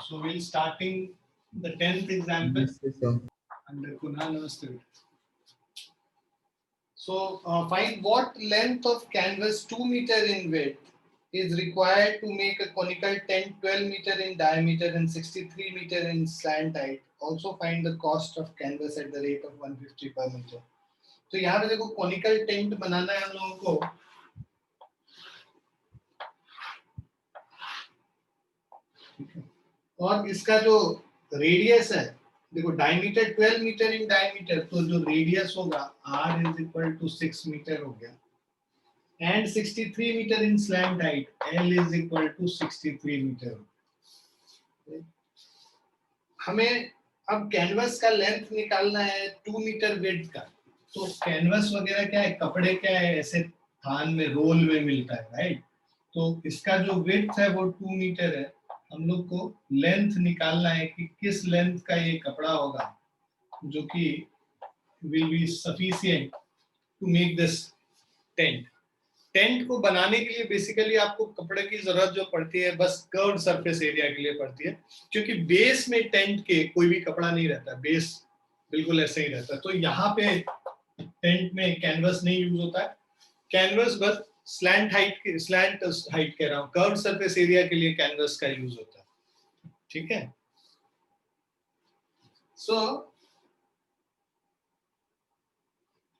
So we'll starting the 10th example. Under Kunal, namaste. So find what length of canvas 2 meter in width is required to make a conical tent 12 meter in diameter and 63 meter in slant height. Also find the cost of canvas at the rate of 150 per meter. तो यहाँ पे देखो conical tent बनाना है हम लोगों को. और इसका जो रेडियस है देखो डायमीटर 12 मीटर इन डायमीटर, तो जो रेडियस होगा r is equal to 6 metre हो गया and 63 metre in slant height l is equal to 63 metre. हमें अब कैनवस का लेंथ निकालना है 2 मीटर विड्थ का. तो कैनवस वगैरह क्या है, कपड़े क्या है, ऐसे थान में रोल में मिलता है, राइट. तो इसका जो विड्थ है वो 2 मीटर है. हम लोग को लेंथ निकालना है कि किस लेंथ का ये कपड़ा होगा जो कि will be sufficient to make this tent. Tent को बनाने के लिए बेसिकली आपको कपड़े की जरूरत जो पड़ती है बस कर्व्ड सरफेस एरिया के लिए पड़ती है, क्योंकि बेस में टेंट के कोई भी कपड़ा नहीं रहता, बेस बिल्कुल ऐसे ही रहता है. तो यहाँ पे टेंट में कैनवस नहीं यूज होता है. कैनवस बस स्लैंट हाइट कह रहा हूँ, कर्व्ड सरफेस एरिया के लिए कैनवस का यूज होता है. ठीक है. सो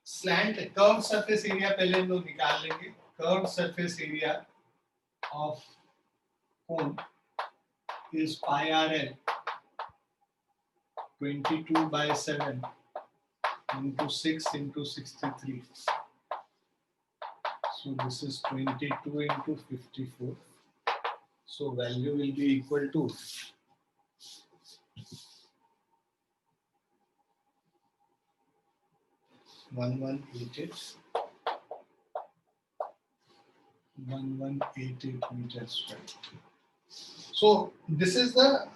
स्लैंट कर्व्ड सरफेस एरिया पहले हम लोग निकाल लेंगे. Curved surface area of cone is pi rl 22/7 into 6 into 63. So this is 22 into 54. So value will be equal to 1188 meters square. So this is the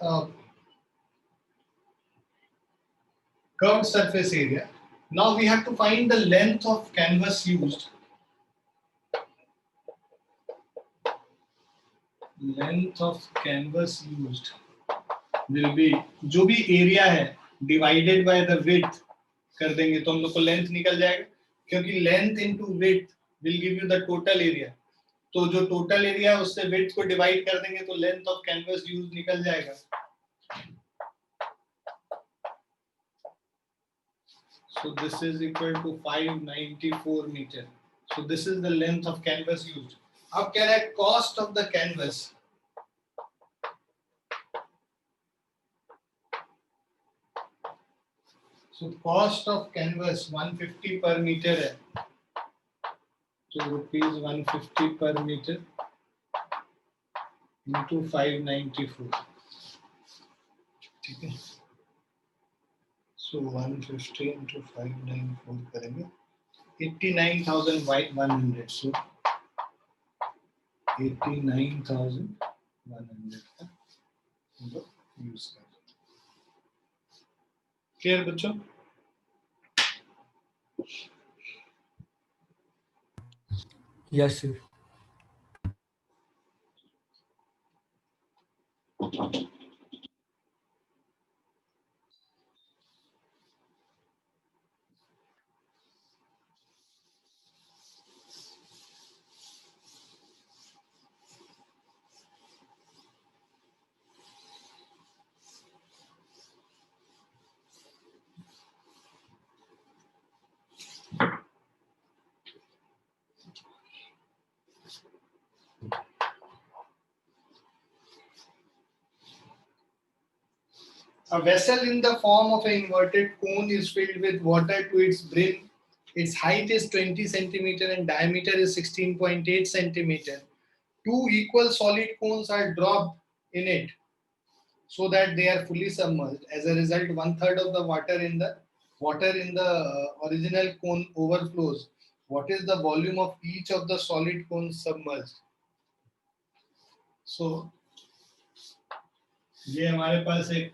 curved surface area. Now we have to find the length of canvas used. Length of canvas used will be, जो भी area है divided by the width कर देंगे तो हम लोग को length निकल जाएगा, क्योंकि length into width will give you the total area. तो जो टोटल एरिया उससे विड्थ को डिवाइड कर देंगे तो लेंथ ऑफ कैनवस यूज निकल जाएगा. So this is equal to 594 meter. So this is the length of canvas used. अब क्या है cost of the canvas. So cost of canvas 150 per meter है. So rupees 150 per meter into 594. ठीक है. So 150 into 594 करेंगे 89,100. So 89,100 का हम लोग यूज करेंगे. क्लियर बच्चों? Yes sir. A vessel in the form of an inverted cone is filled with water to its brim. Its height is 20 centimeter and diameter is 16.8 centimeter. Two equal solid cones are dropped in it so that they are fully submerged. As a result, 1/3 of the water in the original cone overflows. What is the volume of each of the solid cones submerged? So, ये हमारे पास एक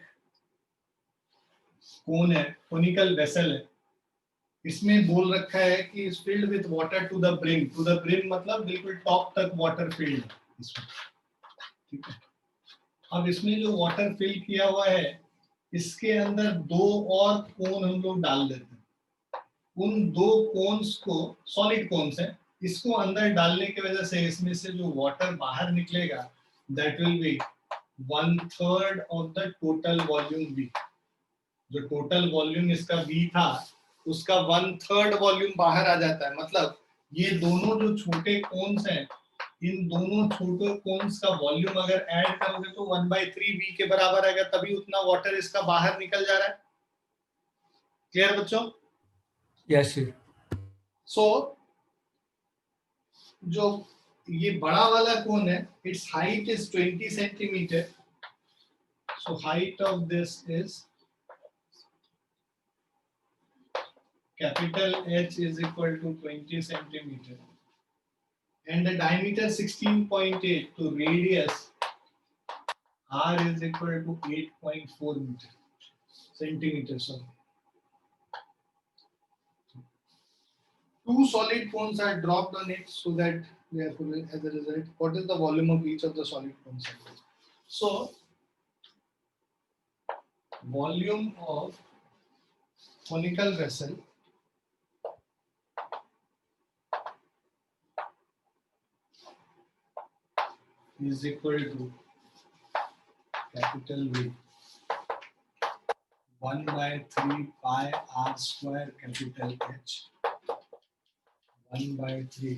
कोन है, conical vessel है. इसमें बोल रखा है कि is filled with water to the brim. To the brim मतलब बिल्कुल टॉप तक वाटर फिल्ड है इसमें. ठीक है. अब इसमें जो वाटर फिल किया हुआ है इसके अंदर दो और कोन हम लोग डाल देते हैं। उन दो कोन्स को, सॉलिड कोन्स है, इसको अंदर डालने की वजह से इसमें से जो वाटर बाहर निकलेगा that will be 1/3 of the total volume B. जो टोटल वॉल्यूम इसका बी था उसका 1/3 वॉल्यूम बाहर आ जाता है। मतलब ये दोनों जो छोटे कोन्स हैं, इन दोनों छोटे कोन्स का वॉल्यूम अगर ऐड करोगे तो 1/3 बी के बराबर आएगा, तभी उतना वाटर इसका बाहर निकल जा रहा है। क्लियर बच्चों? Yes, sir. सो जो ये बड़ा वाला कोन है, it's height is 20 centimetre. So height of this is capital H is equal to 20 centimeter and the diameter 16.8, to radius R is equal to 8.4 centimeter. Sorry. Two solid cones are dropped on it so that therefore as a result, what is the volume of each of the solid cones? So volume of conical vessel is equal to capital V 1/3 pi r square capital H 1/3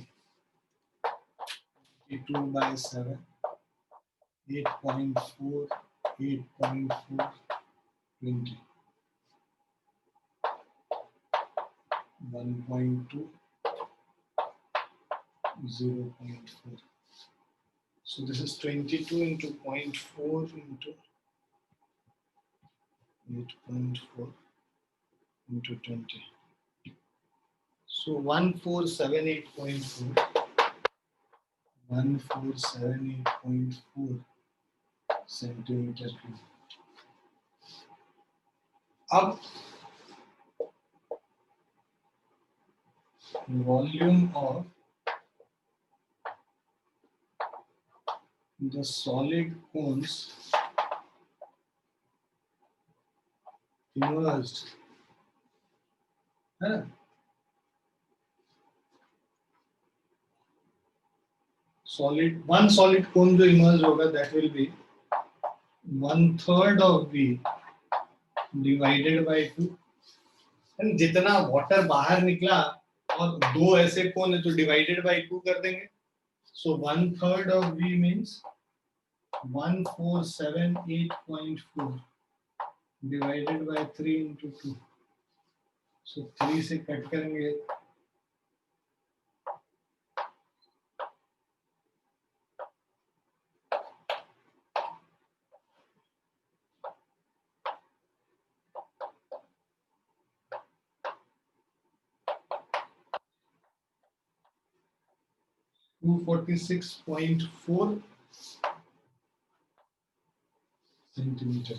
2/7 8.4 8.4 20 1.2 0.4. So this is 22 into 0.4 into 8.4 into 20. So 1478.4 1478.4 centimeter cube. अब volume of the solid cones immersed है ना, one solid cone जो immersed होगा that will be 1/3 of V divided by 2. जितना water बाहर निकला और दो ऐसे कोन है तो डिवाइडेड बाय 2 कर देंगे। सो 1/3 of V means 1478.4 divided by 3 into 2. सो 3 से कट करेंगे 246.4 centimeter.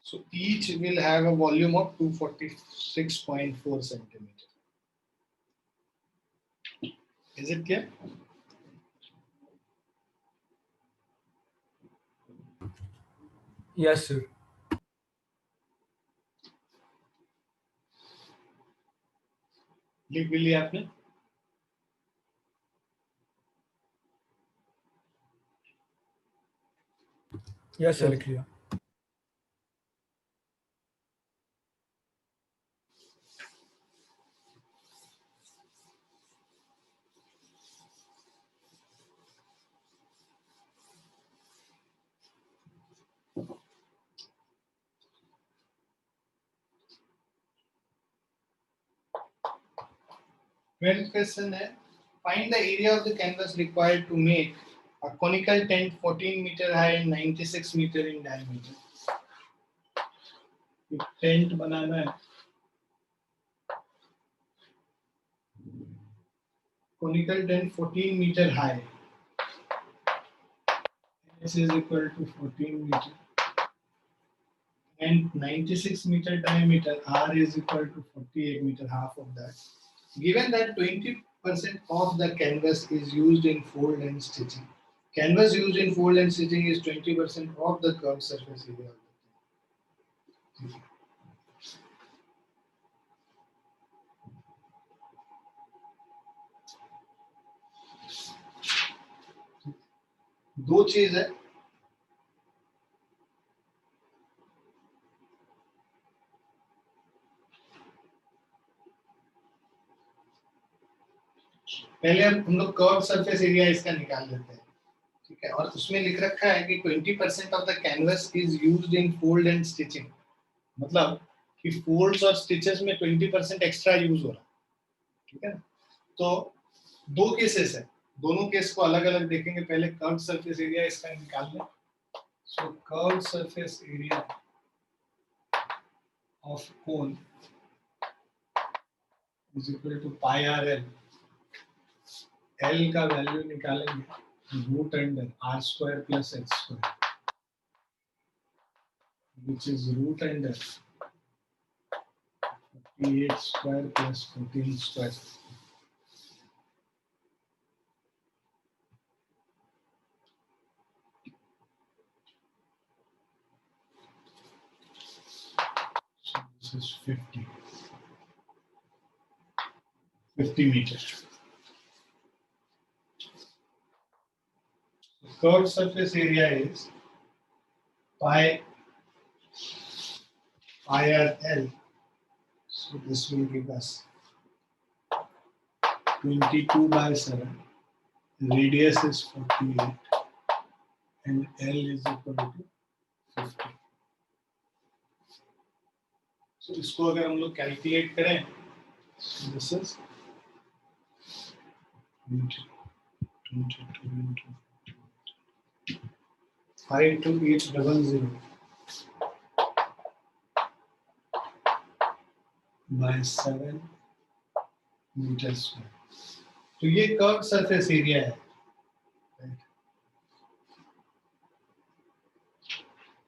So each will have a volume of 246.4 centimeter. Is it clear? Yes, sir. लिख भी लिया आपने? Yes, sir. Clear. Twelfth question है, find the area of the canvas required to make a conical tent 14 meter high and 96 meter in diameter. एक tent बनाना है, conical tent 14 meter high, this is equal to 14 meter and 96 meter diameter, R is equal to 48 meter, half of that. Given that 20% of the canvas is used in fold and stitching, Canvas used in fold and stitching is 20% of the curved surface area. दो चीज है, पहले हम लोग curve surface area इसका निकाल लेते हैं, ठीक है। और उसमें लिख रखा है कि 20% of the canvas is used in fold and stitching, मतलब कि फोल्ड्स और स्टिचेस में 20% एक्स्ट्रा यूज हो रहा है, ठीक है। तो दो केसेस है, दोनों केस को अलग अलग देखेंगे। पहले कर्व सरफेस एरिया इसका निकाल लें। So curve surface area of cone is equal to pi r l. L का वैल्यू निकालेंगे root under r square plus x square, which is root under 48 square plus 14 square. So this is 50 meters. The curved surface area is pi IRL. So this will give us 22/7. Radius is 48 and L is equal to 50. So इसको अगर हम लोग calculate करें, so this is 22 into 52800 by 7 meters square. तो ये curve surface area है,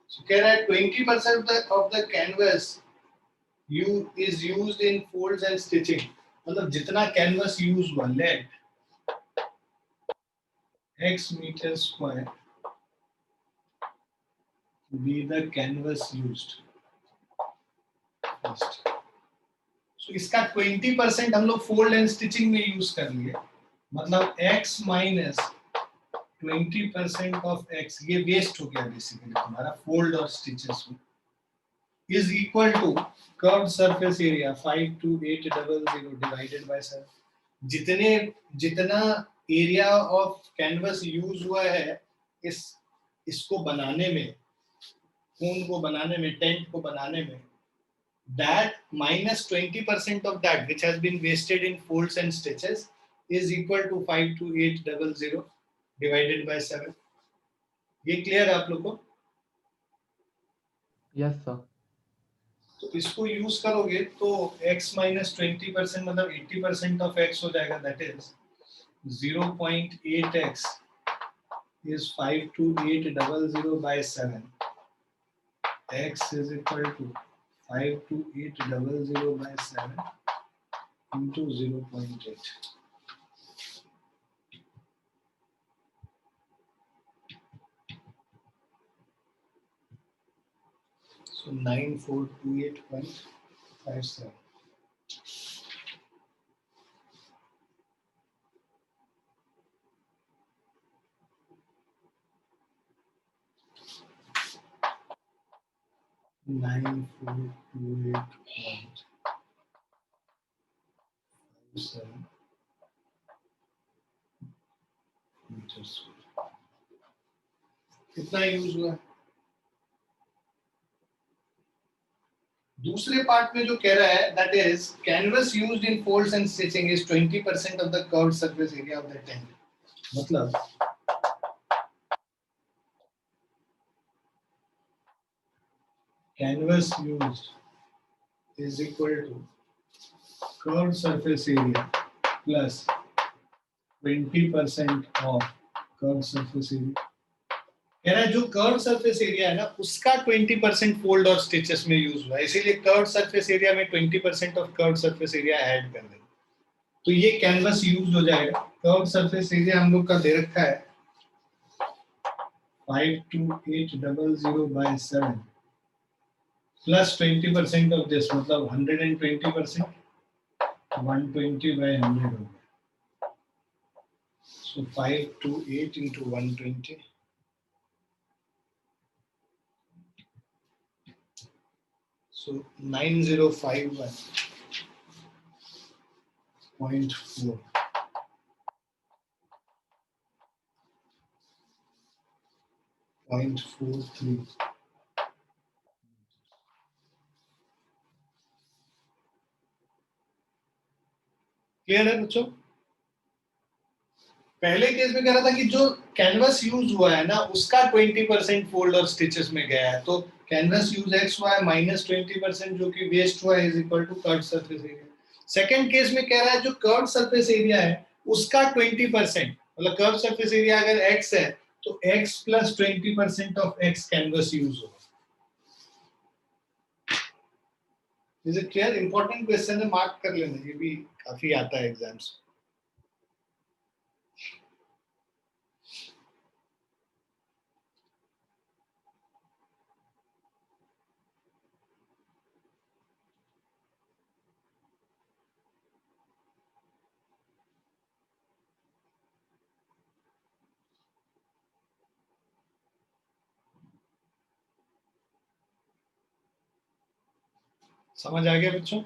so कह रहा है 20% of the canvas is used in folds and stitching, मतलब जितना कैनवस यूज हुआ, late x meter square be the canvas used first. So इसका 20% हम लोग फोल्ड एंड स्टिचिंग में यूज कर लिए, मतलब x minus 20% of x, ये वेस्ट हो गया बेसिकली हमारा फोल्ड और स्टिचेस में, is equal to curved surface area 52800 divided by 7. जितना एरिया ऑफ कैनवस यूज हुआ है इसको बनाने में, कोन को बनाने में, टेंट को बनाने में, that minus 20% of that which has been wasted in folds and stitches is equal to 52800 divided by 7. ये क्लियर है आप लोग को? Yes sir. तो इसको यूज करोगे तो x minus 20% मतलब 80% of x हो जाएगा, that is 0.8x is 52800 by 7. X is equal to 52800 by 7 into 0.8. So 9428.57. कितना यूज हुआ? दूसरे पार्ट में जो कह रहा है, that is canvas used in folds and stitching is 20% of the curved surface area of the tent. मतलब canvas used is equal to curved surface area plus 20% of curved surface area. कह रहा है जो कर्व सरफेस एरिया है ना उसका 20% fold और stitches में यूज हुआ है, इसीलिए कर्व सरफेस एरिया में 20% of curve surface area add कर देंगे तो ये कैनवस यूज हो जाएगा। कर्व सरफेस एरिया हम लोग का दे रखा है 52800 by 7 plus 20% of this, मतलब 120%, 120 by 100 हो गया. So 528 into 120. So 9051.4. 0.43. क्लियर है बच्चों? पहले केस में कह रहा था कि जो कैनवस यूज हुआ है ना उसका 20% फोल्ड और स्टिचेस में गया है, तो कैनवस यूज एक्स हुआ है माइनस 20% जो कि वेस्ट हुआ है is equal to curve surface area. Second case में कह रहा है जो कर्व सरफेस एरिया है उसका 20%, मतलब कर्व सरफेस एरिया अगर एक्स है तो x plus 20% of x canvas use होगा. Is it clear? Important question है, मार्क कर लेना, ये भी काफी आता है एग्जाम्स. समझ आ गया बच्चों?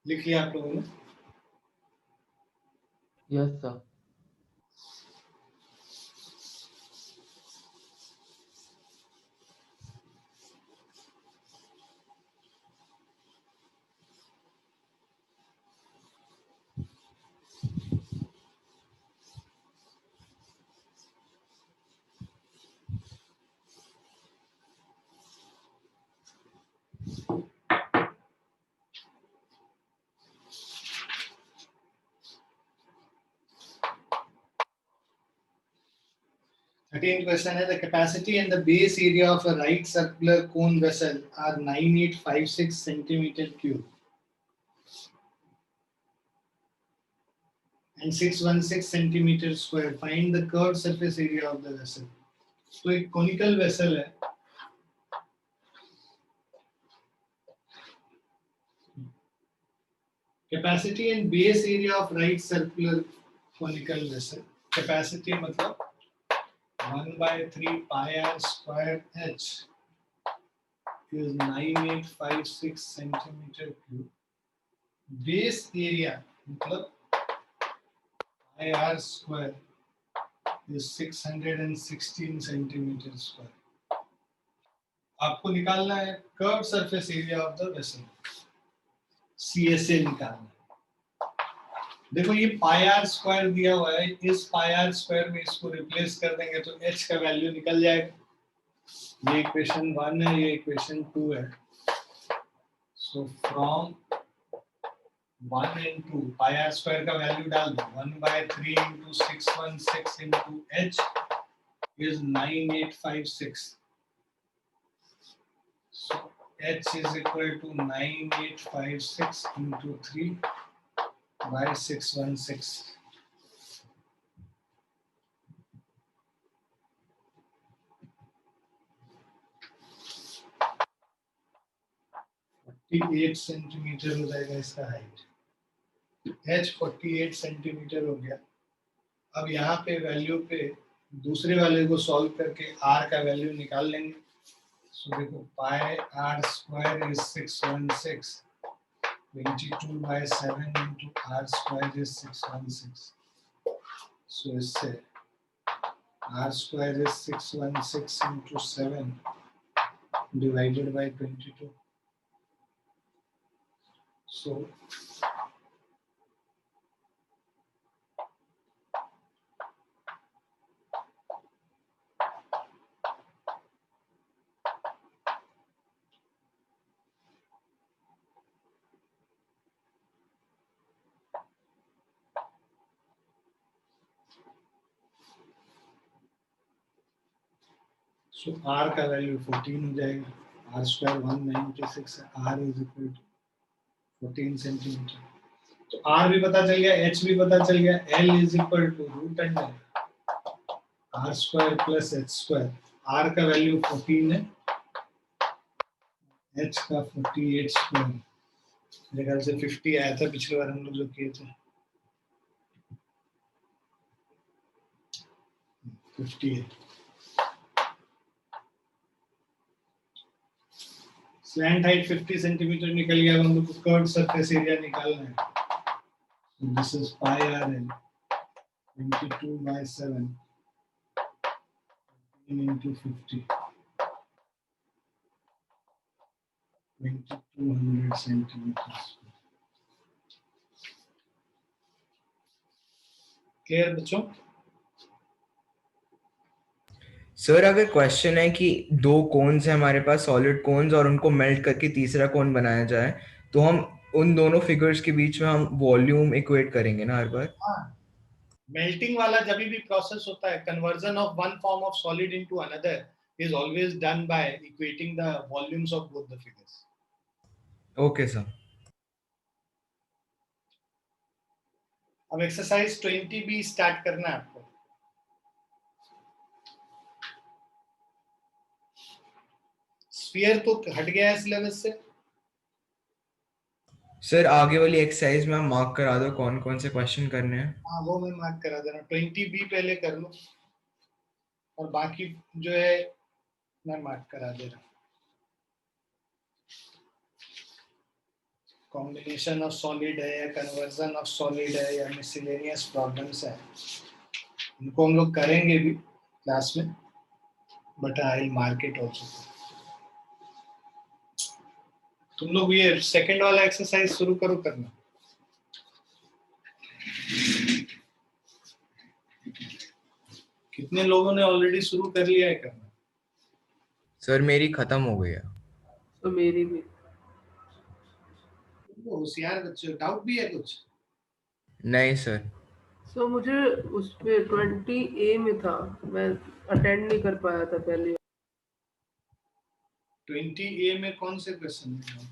लिख लिया आप लोगों ने? Yes sir. Thirteenth question है, the capacity and the base area of a right circular cone vessel are 9856 centimeter cube and 616 centimeter square. Find the curved surface area of the vessel. तो एक conical vessel है. Capacity and base area of right circular conical vessel. Capacity मतलब 1 by 3 pi r square h is 9856 centimeter cube. Base area मतलब pi r square is 616 centimeter square. आपको निकालना है curve surface area of the vessel, CSA निकालना है. देखो ये पाई R square दिया हुआ है, इस पाई आर स्क्वायर में इसको रिप्लेस कर देंगे तो h का वैल्यू निकल जाएगा. ये इक्वेशन 1 है, ये इक्वेशन 2 है. So from 1 and 2 pi R square का वैल्यू डाल दो. 1 by 3 into 616 into h is 9856. So h is equal to 9856 into 3 by 616. Eight centimetre हो जाएगा इसका हाइट. h 48 सेंटीमीटर हो गया. अब यहाँ पे वैल्यू पे दूसरे वाले को सॉल्व करके r का वैल्यू निकाल लेंगे. सो देखो पाई r square is 616. 22 by 7 into r square is 616. So इससे r square is 616 into 7 divided by 22. So So R का वैल्यू 14 हो जाएगा, R स्क्वायर 196 है, R is equal to 14 centimetre. तो R भी पता चल गया, H भी पता चल गया, L is equal to root under R square plus H square. R का वैल्यू 14 है, H का 48 स्क्वायर, मेरे ख्याल से 50 आया था पिछली बार हम लोग जो किए थे, 50 है। स्लैंट हाइट 50 सेंटीमीटर निकल गया, हम लोग को कर्व सरफेस एरिया निकालना है। So this is pi RL 22 by 7 into 50, 2200 centimeters. Clear बच्चों? सर अगर क्वेश्चन है कि दो कोन्स है हमारे पास, सॉलिड कोन्स, और उनको मेल्ट करके तीसरा कोन बनाया जाए, तो हम उन दोनों फिगर्स के बीच में हम वॉल्यूम इक्वेट करेंगे ना हर बार? मेल्टिंग वाला जब भी प्रोसेस होता है, conversion of one form of solid into another is always done by equating the volumes of both the figures. Okay sir. अब एक्सरसाइज 20 भी स्टार्ट करना है आपको। स्फीयर तो हट गया है सिलेबस से। सर आगे वाली एक्सरसाइज में हम मार्क करा दो कौन कौन से क्वेश्चन करने हैं। हाँ वो मैं मार्क करा दे रहा हूँ, 20 भी पहले कर लो और बाकी जो है मैं मार्क करा दे रहा हूँ। कॉम्बिनेशन ऑफ सॉलिड है या कन्वर्जन ऑफ सॉलिड है या मिसलेनियस प्रॉब्लम्स है, इनको हम लोग करेंगे भी क्लास में, but I will mark it also. तुम लोग ये सेकंड वाला एक्सरसाइज शुरू करो करना। कितने लोगों ने ऑलरेडी शुरू कर लिया है करना? सर मेरी खत्म हो गई है। तो मेरी भी। होशियार बच्चे, डाउट भी है कुछ? नहीं सर। सो मुझे उस पे 20A में था, मैं अटेंड नहीं कर पाया था पहले। 20A में कौन से क्वेश्चन है?